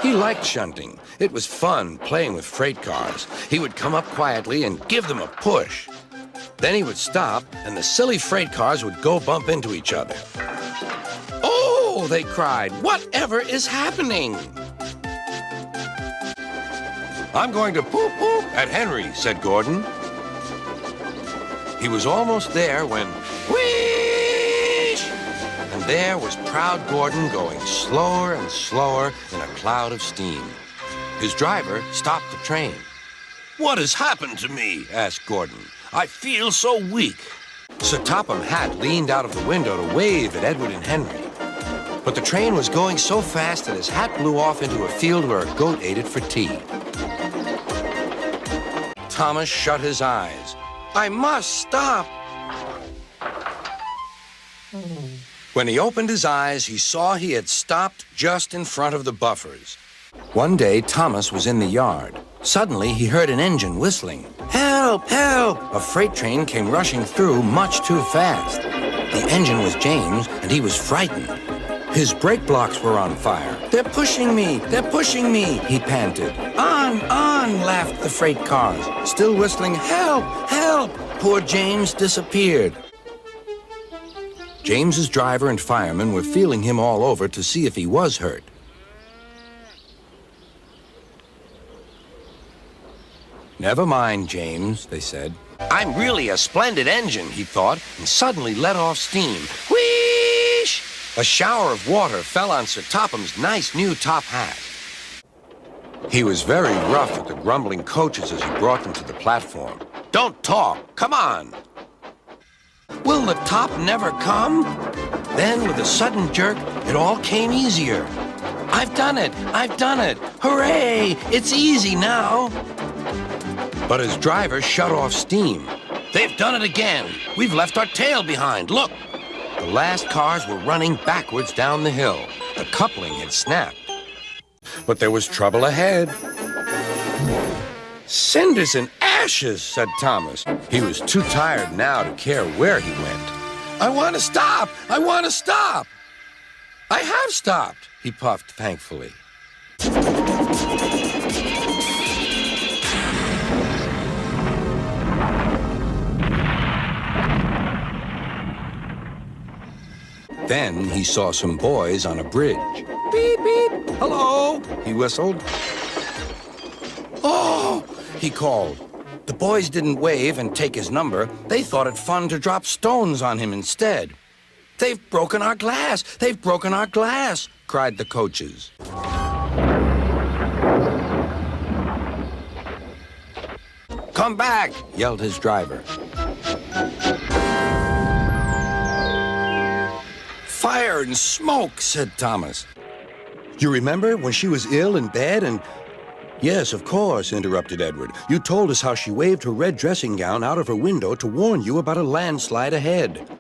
He liked shunting. It was fun playing with freight cars. He would come up quietly and give them a push. Then he would stop, and the silly freight cars would go bump into each other. "Oh!" they cried. "Whatever is happening?" "I'm going to poop at Henry," said Gordon. He was almost there when, whoosh! And there was proud Gordon going slower and slower in a cloud of steam. His driver stopped the train. "What has happened to me?" asked Gordon. "I feel so weak." Sir Topham Hatt leaned out of the window to wave at Edward and Henry. But the train was going so fast that his hat blew off into a field where a goat ate it for tea. Thomas shut his eyes. "I must stop." When he opened his eyes, he saw he had stopped just in front of the buffers. One day, Thomas was in the yard. Suddenly, he heard an engine whistling. "Help! Help!" A freight train came rushing through much too fast. The engine was James, and he was frightened. His brake blocks were on fire. "They're pushing me! They're pushing me!" he panted. "On! On!" laughed the freight cars, still whistling, "Help! Help!" Poor James disappeared. James's driver and firemen were feeling him all over to see if he was hurt. "Never mind, James," they said. "I'm really a splendid engine," he thought, and suddenly let off steam. Whoosh! A shower of water fell on Sir Topham's nice new top hat. He was very rough with the grumbling coaches as he brought them to the platform. "Don't talk! Come on!" "Will the top never come?" Then, with a sudden jerk, it all came easier. "I've done it! I've done it! Hooray! It's easy now!" But his driver shut off steam. "They've done it again! We've left our tail behind! Look!" The last cars were running backwards down the hill. The coupling had snapped. But there was trouble ahead. "Cinders and ashes," said Thomas. He was too tired now to care where he went. "I want to stop! I want to stop!" "I have stopped," he puffed thankfully. Then he saw some boys on a bridge. "Beep, beep, hello," he whistled. "Oh," he called. The boys didn't wave and take his number. They thought it fun to drop stones on him instead. "They've broken our glass! They've broken our glass!" cried the coaches. "Come back!" yelled his driver. "Fire and smoke," said Thomas. "You remember when she was ill in bed and—" "Yes, of course," interrupted Edward. "You told us how she waved her red dressing gown out of her window to warn you about a landslide ahead."